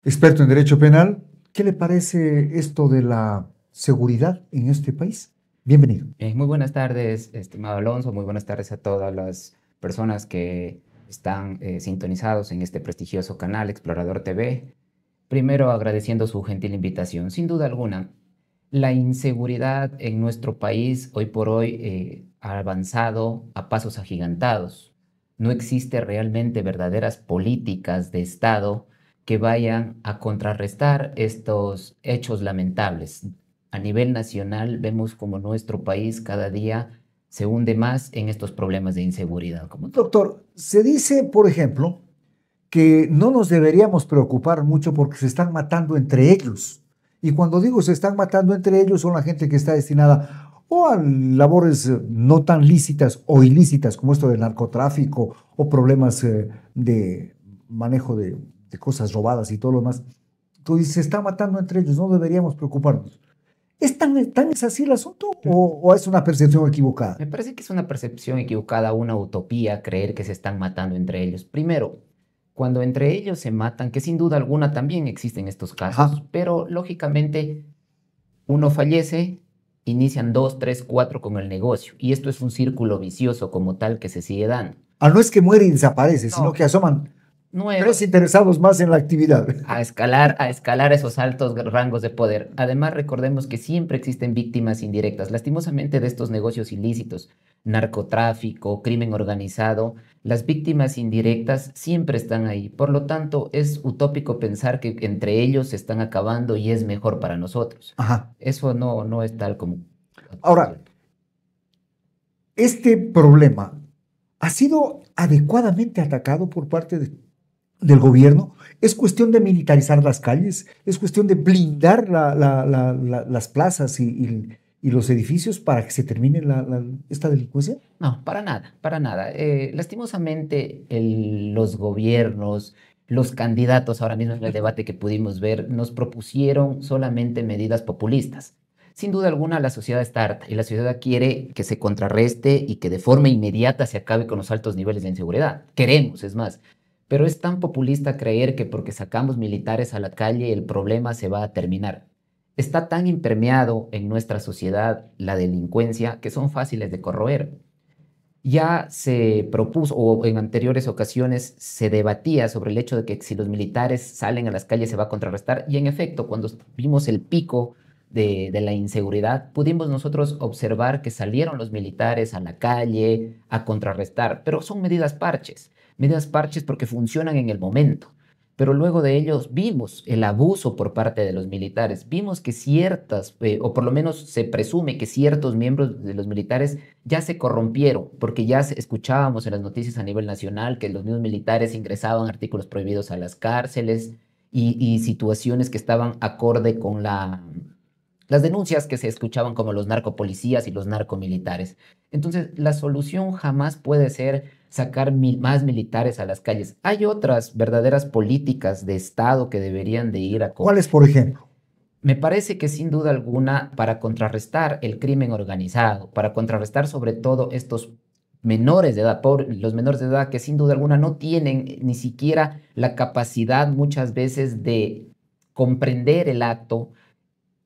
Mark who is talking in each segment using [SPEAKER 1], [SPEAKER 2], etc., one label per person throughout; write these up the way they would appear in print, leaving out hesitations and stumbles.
[SPEAKER 1] Experto en derecho penal, ¿qué le parece esto de la seguridad en este país? Bienvenido.
[SPEAKER 2] Muy buenas tardes, estimado Alonso. Muy buenas tardes a todas las personas que están sintonizados en este prestigioso canal Explorador TV. Primero, agradeciendo su gentil invitación. Sin duda alguna, la inseguridad en nuestro país hoy por hoy ha avanzado a pasos agigantados. No existe realmente verdaderas políticas de Estado que vayan a contrarrestar estos hechos lamentables. A nivel nacional vemos como nuestro país cada día se hunde más en estos problemas de inseguridad.
[SPEAKER 1] Doctor, se dice, por ejemplo, que no nos deberíamos preocupar mucho porque se están matando entre ellos. Y cuando digo se están matando entre ellos, son la gente que está destinada o a labores no tan lícitas o ilícitas como esto del narcotráfico o problemas de manejo de cosas robadas y todo lo demás. Entonces se están matando entre ellos, no deberíamos preocuparnos. ¿Es así el asunto o es una percepción equivocada?
[SPEAKER 2] Me parece que es una percepción equivocada, una utopía creer que se están matando entre ellos. Primero, cuando entre ellos se matan, que sin duda alguna también existen estos casos,
[SPEAKER 1] Ajá.
[SPEAKER 2] pero lógicamente uno fallece, inician dos, tres, cuatro con el negocio, y esto es un círculo vicioso como tal que se sigue dando.
[SPEAKER 1] No es que muere y desaparece, sino
[SPEAKER 2] No,
[SPEAKER 1] que asoman tres
[SPEAKER 2] nuevos,
[SPEAKER 1] interesados más en la actividad.
[SPEAKER 2] a escalar esos altos rangos de poder. Además, recordemos que siempre existen víctimas indirectas. Lastimosamente de estos negocios ilícitos, narcotráfico, crimen organizado, las víctimas indirectas siempre están ahí. Por lo tanto, es utópico pensar que entre ellos se están acabando y es mejor para nosotros.
[SPEAKER 1] Ajá.
[SPEAKER 2] Eso no es tal como...
[SPEAKER 1] Ahora, este problema ha sido adecuadamente atacado por parte del gobierno. Es cuestión de militarizar las calles, es cuestión de blindar las plazas y los edificios para que se termine esta delincuencia.
[SPEAKER 2] No, para nada, para nada. Lastimosamente, los gobiernos, los candidatos ahora mismo en el debate que pudimos ver, nos propusieron solamente medidas populistas. Sin duda alguna, la sociedad está harta y la sociedad quiere que se contrarreste y que de forma inmediata se acabe con los altos niveles de inseguridad. Queremos, es más. Pero es tan populista creer que porque sacamos militares a la calle el problema se va a terminar. Está tan impermeado en nuestra sociedad la delincuencia que son fáciles de corroer. Ya se propuso, o en anteriores ocasiones se debatía sobre el hecho de que si los militares salen a las calles se va a contrarrestar, y en efecto, cuando vimos el pico de la inseguridad, pudimos nosotros observar que salieron los militares a la calle a contrarrestar, pero son medidas parches porque funcionan en el momento. Pero luego de ellos vimos el abuso por parte de los militares, vimos que ciertas, o por lo menos se presume que ciertos miembros de los militares ya se corrompieron, porque ya escuchábamos en las noticias a nivel nacional que los mismos militares ingresaban artículos prohibidos a las cárceles y situaciones que estaban acorde con las denuncias que se escuchaban como los narcopolicías y los narcomilitares. Entonces, la solución jamás puede ser sacar más militares a las calles. Hay otras verdaderas políticas de Estado que deberían de ir
[SPEAKER 1] ¿Cuáles, por ejemplo?
[SPEAKER 2] me parece que sin duda alguna, para contrarrestar el crimen organizado, para contrarrestar sobre todo estos menores de edad, los menores de edad que sin duda alguna no tienen ni siquiera la capacidad muchas veces de comprender el acto,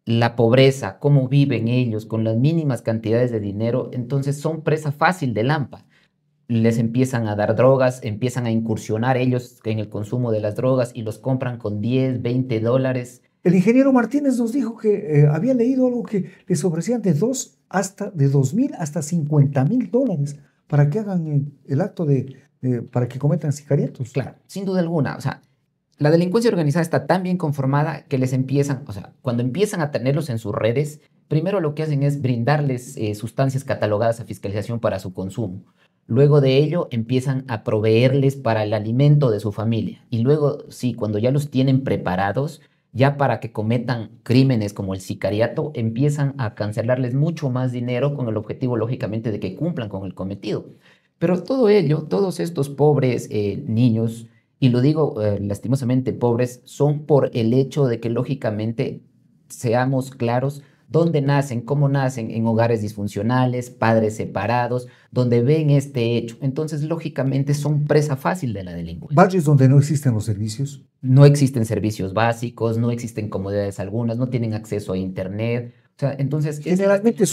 [SPEAKER 2] la pobreza, cómo viven ellos con las mínimas cantidades de dinero, entonces son presa fácil de lampa. Les empiezan a dar drogas, empiezan a incursionar ellos en el consumo de las drogas y los compran con 10, $20.
[SPEAKER 1] El ingeniero Martínez nos dijo que había leído algo que les ofrecían de 2,000 hasta $50,000 para que hagan el acto para que cometan sicariatos.
[SPEAKER 2] Claro, sin duda alguna. O sea, la delincuencia organizada está tan bien conformada que les empiezan, o sea, cuando empiezan a tenerlos en sus redes, primero lo que hacen es brindarles sustancias catalogadas a fiscalización para su consumo. Luego de ello empiezan a proveerles para el alimento de su familia. Y luego, sí, cuando ya los tienen preparados, ya para que cometan crímenes como el sicariato, empiezan a cancelarles mucho más dinero con el objetivo, lógicamente, de que cumplan con el cometido. Pero todo ello, todos estos pobres niños, y lo digo lastimosamente pobres, son por el hecho de que lógicamente, seamos claros, ¿Dónde nacen? ¿Cómo nacen? En hogares disfuncionales, padres separados, donde ven este hecho. Entonces, lógicamente, son presa fácil de la delincuencia.
[SPEAKER 1] Barrios donde no existen los servicios.
[SPEAKER 2] No existen servicios básicos, no existen comodidades algunas, no tienen acceso a internet. O sea, entonces...
[SPEAKER 1] Generalmente es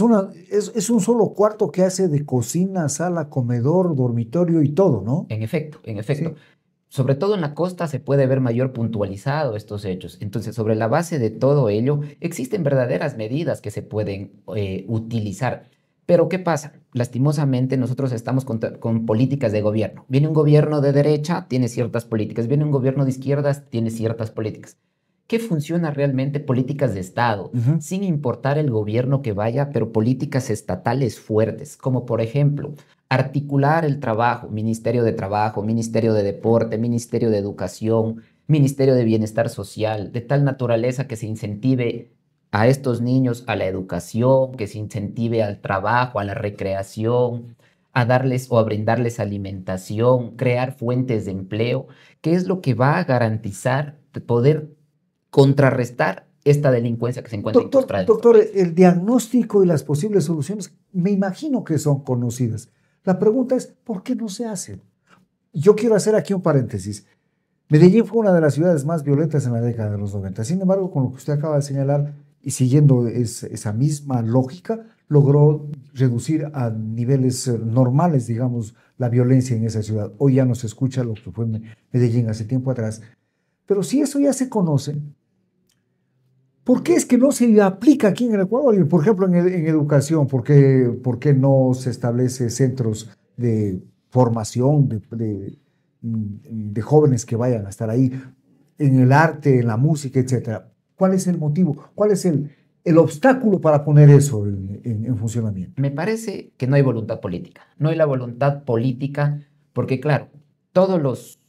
[SPEAKER 1] un solo cuarto que hace de cocina, sala, comedor, dormitorio y todo, ¿no?
[SPEAKER 2] En efecto, en efecto.
[SPEAKER 1] Sí.
[SPEAKER 2] Sobre todo en la costa se puede ver mayor puntualizado estos hechos. Entonces, sobre la base de todo ello, existen verdaderas medidas que se pueden utilizar. Pero, ¿qué pasa? Lastimosamente, nosotros estamos con políticas de gobierno. Viene un gobierno de derecha, tiene ciertas políticas. Viene un gobierno de izquierdas, tiene ciertas políticas. ¿Qué funciona realmente? Políticas de Estado, sin importar el gobierno que vaya, pero políticas estatales fuertes, como por ejemplo, articular el trabajo, Ministerio de Trabajo, Ministerio de Deporte, Ministerio de Educación, Ministerio de Bienestar Social, de tal naturaleza que se incentive a estos niños a la educación, que se incentive al trabajo, a la recreación, a darles o a brindarles alimentación, crear fuentes de empleo, que es lo que va a garantizar poder contrarrestar esta delincuencia que se encuentra incrustada.
[SPEAKER 1] Doctor, el diagnóstico y las posibles soluciones me imagino que son conocidas. La pregunta es, ¿por qué no se hacen? Yo quiero hacer aquí un paréntesis. Medellín fue una de las ciudades más violentas en la década de los 90. Sin embargo, con lo que usted acaba de señalar y siguiendo esa misma lógica, logró reducir a niveles normales, digamos, la violencia en esa ciudad. Hoy ya no se escucha lo que fue Medellín hace tiempo atrás. Pero si eso ya se conoce, ¿por qué es que no se aplica aquí en el Ecuador? Y, por ejemplo, en educación, ¿por qué no se establece centros de formación de jóvenes que vayan a estar ahí, en el arte, en la música, etcétera? ¿Cuál es el motivo? ¿Cuál es el obstáculo para poner eso en funcionamiento?
[SPEAKER 2] Me parece que no hay voluntad política. No hay la voluntad política porque, claro, todos los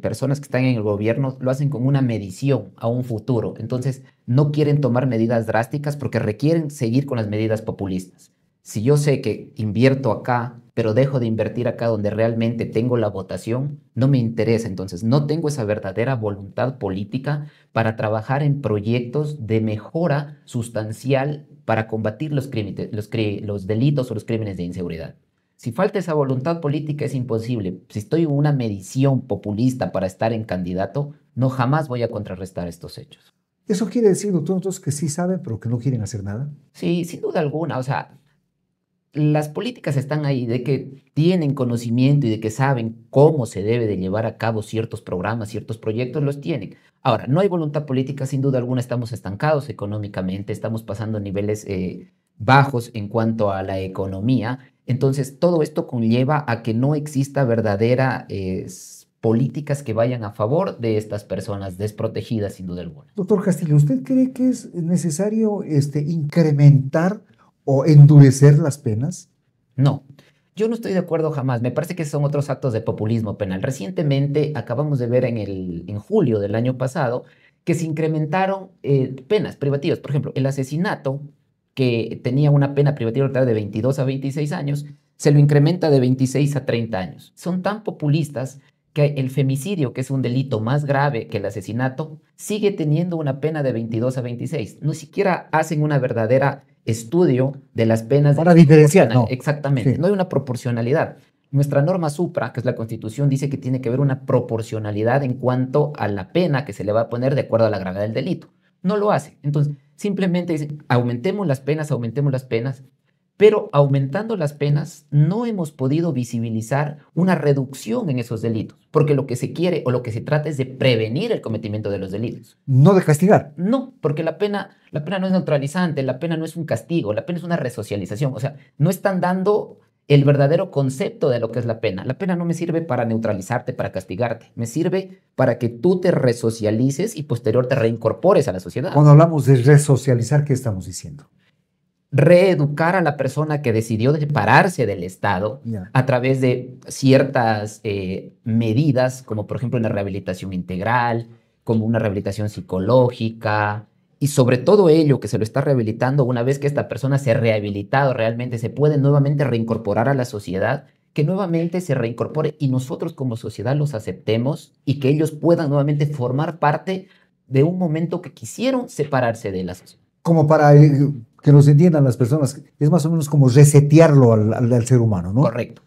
[SPEAKER 2] personas que están en el gobierno lo hacen con una medición a un futuro. Entonces, no quieren tomar medidas drásticas porque requieren seguir con las medidas populistas. Si yo sé que invierto acá, pero dejo de invertir acá donde realmente tengo la votación, no me interesa. Entonces, no tengo esa verdadera voluntad política para trabajar en proyectos de mejora sustancial para combatir los delitos o los crímenes de inseguridad. Si falta esa voluntad política es imposible. Si estoy en una medición populista para estar en candidato, no jamás voy a contrarrestar estos hechos.
[SPEAKER 1] ¿Eso quiere decir, doctor, entonces que sí saben, pero que no quieren hacer nada?
[SPEAKER 2] Sí, sin duda alguna. O sea, las políticas están ahí de que tienen conocimiento y de que saben cómo se debe de llevar a cabo ciertos programas, ciertos proyectos, los tienen. Ahora, no hay voluntad política, sin duda alguna estamos estancados económicamente, estamos pasando niveles bajos en cuanto a la economía. Entonces, todo esto conlleva a que no exista verdadera políticas que vayan a favor de estas personas desprotegidas, sin duda alguna.
[SPEAKER 1] Doctor Castillo, ¿usted cree que es necesario incrementar o endurecer las penas?
[SPEAKER 2] No, yo no estoy de acuerdo jamás. Me parece que son otros actos de populismo penal. Recientemente acabamos de ver en julio del año pasado que se incrementaron penas privativas. Por ejemplo, el asesinato, que tenía una pena privativa de 22 a 26 años, se lo incrementa de 26 a 30 años. Son tan populistas que el femicidio, que es un delito más grave que el asesinato, sigue teniendo una pena de 22 a 26. No siquiera hacen una verdadera estudio de las penas.
[SPEAKER 1] Para diferenciar, ¿no?
[SPEAKER 2] Exactamente, sí. No hay una proporcionalidad. Nuestra norma supra, que es la Constitución, dice que tiene que haber una proporcionalidad en cuanto a la pena que se le va a poner de acuerdo a la gravedad del delito. No lo hace. Entonces, simplemente dicen, aumentemos las penas, pero aumentando las penas no hemos podido visibilizar una reducción en esos delitos, porque lo que se quiere o lo que se trata es de prevenir el cometimiento de los delitos.
[SPEAKER 1] No de castigar.
[SPEAKER 2] No, porque la pena no es neutralizante, la pena no es un castigo, la pena es una resocialización. O sea, no están dando el verdadero concepto de lo que es la pena. La pena no me sirve para neutralizarte, para castigarte. Me sirve para que tú te resocialices y posterior te reincorpores a la sociedad.
[SPEAKER 1] Cuando hablamos de resocializar, ¿qué estamos diciendo?
[SPEAKER 2] Reeducar a la persona que decidió separarse del Estado a través de ciertas medidas, como por ejemplo una rehabilitación integral, como una rehabilitación psicológica, y sobre todo ello que se lo está rehabilitando, una vez que esta persona se ha rehabilitado realmente, se puede nuevamente reincorporar a la sociedad, que nuevamente se reincorpore y nosotros como sociedad los aceptemos y que ellos puedan nuevamente formar parte de un momento que quisieron separarse de la sociedad.
[SPEAKER 1] como para que nos entiendan las personas, es más o menos como resetearlo al ser humano, ¿no?
[SPEAKER 2] Correcto.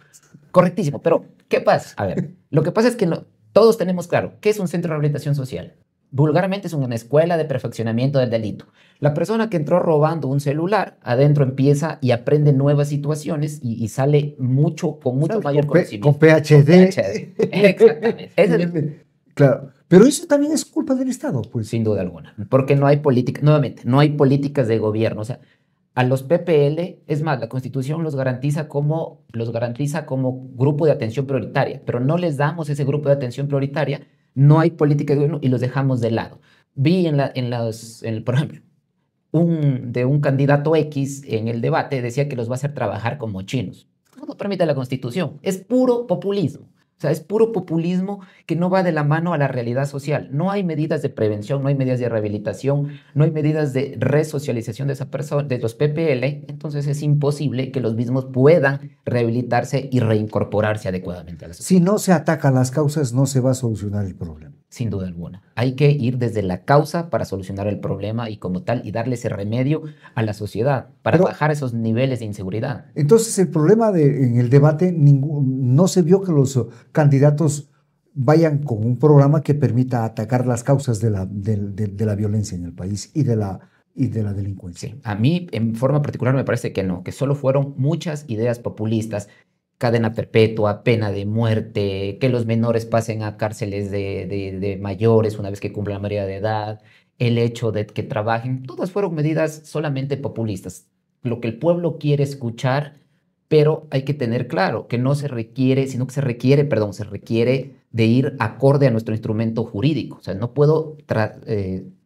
[SPEAKER 2] Correctísimo. Pero, ¿qué pasa? A ver, lo que pasa es que todos tenemos claro qué es un centro de rehabilitación social. Vulgarmente es una escuela de perfeccionamiento del delito. La persona que entró robando un celular, adentro empieza y aprende nuevas situaciones y sale con mucho mayor conocimiento.
[SPEAKER 1] Con PhD.
[SPEAKER 2] Exactamente.
[SPEAKER 1] Claro. Pero eso también es culpa del Estado, pues.
[SPEAKER 2] Sin duda alguna. Porque no hay política, nuevamente, no hay políticas de gobierno. O sea, a los PPL, es más, la Constitución los garantiza como grupo de atención prioritaria, pero no les damos ese grupo de atención prioritaria, no hay política de gobierno y los dejamos de lado. Vi por ejemplo, de un candidato X en el debate decía que los va a hacer trabajar como chinos. No lo permite la Constitución, es puro populismo. O sea, es puro populismo que no va de la mano a la realidad social. No hay medidas de prevención, no hay medidas de rehabilitación, no hay medidas de resocialización de esa persona, de los PPL. Entonces es imposible que los mismos puedan rehabilitarse y reincorporarse adecuadamente a la sociedad.
[SPEAKER 1] Si no se atacan las causas, no se va a solucionar el problema.
[SPEAKER 2] Sin duda alguna. Hay que ir desde la causa para solucionar el problema y como tal y darle ese remedio a la sociedad para bajar esos niveles de inseguridad.
[SPEAKER 1] Entonces el problema en el debate no se vio que los candidatos vayan con un programa que permita atacar las causas de la violencia en el país y de la delincuencia.
[SPEAKER 2] Sí. A mí en forma particular me parece que no, que solo fueron muchas ideas populistas. Cadena perpetua, pena de muerte, que los menores pasen a cárceles de mayores una vez que cumplan la mayoría de edad, el hecho de que trabajen, todas fueron medidas solamente populistas, lo que el pueblo quiere escuchar, pero hay que tener claro que no se requiere, sino que se requiere de ir acorde a nuestro instrumento jurídico. O sea, no puedo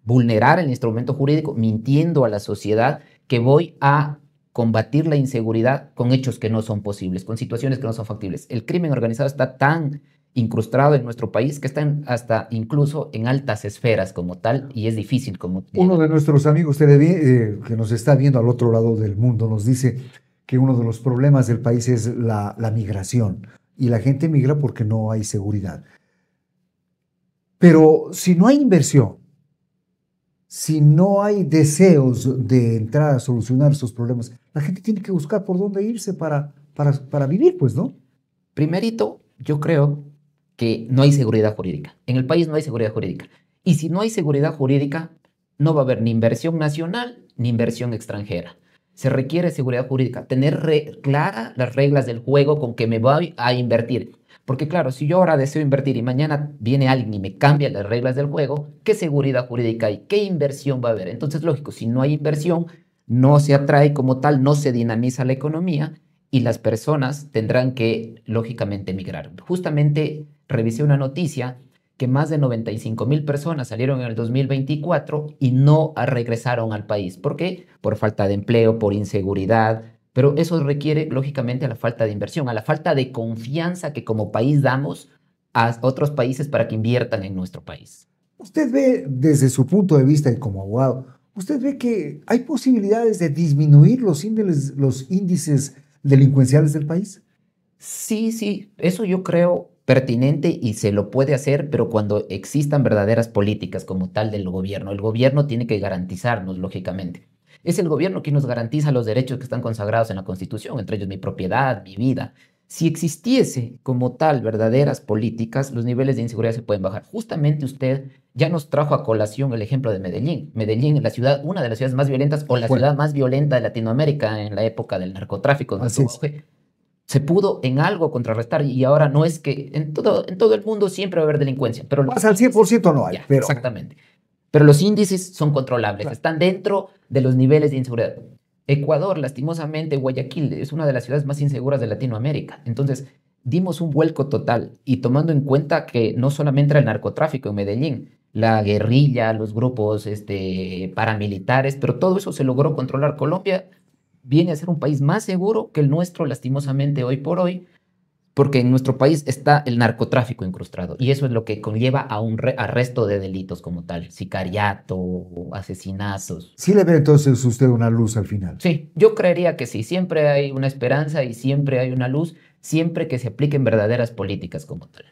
[SPEAKER 2] vulnerar el instrumento jurídico mintiendo a la sociedad que voy a combatir la inseguridad con hechos que no son posibles, con situaciones que no son factibles. El crimen organizado está tan incrustado en nuestro país que está hasta incluso en altas esferas como tal y es difícil como...
[SPEAKER 1] Uno de nuestros amigos que nos está viendo al otro lado del mundo nos dice que uno de los problemas del país es la migración y la gente migra porque no hay seguridad. Pero si no hay inversión, si no hay deseos de entrar a solucionar esos problemas, la gente tiene que buscar por dónde irse para vivir, pues, ¿no?
[SPEAKER 2] Primerito, yo creo que no hay seguridad jurídica. En el país no hay seguridad jurídica. Y si no hay seguridad jurídica, no va a haber ni inversión nacional ni inversión extranjera. Se requiere seguridad jurídica, tener claras las reglas del juego con que me voy a invertir. Porque claro, si yo ahora deseo invertir y mañana viene alguien y me cambia las reglas del juego, ¿qué seguridad jurídica hay? ¿Qué inversión va a haber? Entonces, lógico, si no hay inversión, no se atrae como tal, no se dinamiza la economía y las personas tendrán que, lógicamente, emigrar. Justamente revisé una noticia que más de 95,000 personas salieron en el 2024 y no regresaron al país. ¿Por qué? Por falta de empleo, por inseguridad. Pero eso requiere, lógicamente, a la falta de inversión, a la falta de confianza que como país damos a otros países para que inviertan en nuestro país.
[SPEAKER 1] Usted ve, desde su punto de vista y como abogado, ¿usted ve que hay posibilidades de disminuir los índices delincuenciales del país?
[SPEAKER 2] Sí, eso yo creo pertinente y se lo puede hacer, pero cuando existan verdaderas políticas como tal del gobierno. El gobierno tiene que garantizarnos, lógicamente. Es el gobierno quien nos garantiza los derechos que están consagrados en la Constitución, entre ellos mi propiedad, mi vida. Si existiese como tal verdaderas políticas, los niveles de inseguridad se pueden bajar. Justamente usted ya nos trajo a colación el ejemplo de Medellín. Medellín, una de las ciudades más violentas o la ciudad más violenta de Latinoamérica en la época del narcotráfico. Se pudo en algo contrarrestar y ahora no es que en todo el mundo siempre va a haber delincuencia. Pero
[SPEAKER 1] más al 100% no hay. Pero...
[SPEAKER 2] Exactamente. Pero los índices son controlables, claro. Están dentro de los niveles de inseguridad. Ecuador, lastimosamente, Guayaquil es una de las ciudades más inseguras de Latinoamérica. Entonces, dimos un vuelco total y tomando en cuenta que no solamente era el narcotráfico en Medellín, la guerrilla, los grupos paramilitares, pero todo eso se logró controlar. Colombia viene a ser un país más seguro que el nuestro, lastimosamente, hoy por hoy, porque en nuestro país está el narcotráfico incrustado y eso es lo que conlleva a un arresto de delitos como tal, sicariato, asesinatos.
[SPEAKER 1] ¿Sí le ve entonces usted una luz al final?
[SPEAKER 2] Sí, yo creería que sí, siempre hay una esperanza y siempre hay una luz, siempre que se apliquen verdaderas políticas como tal.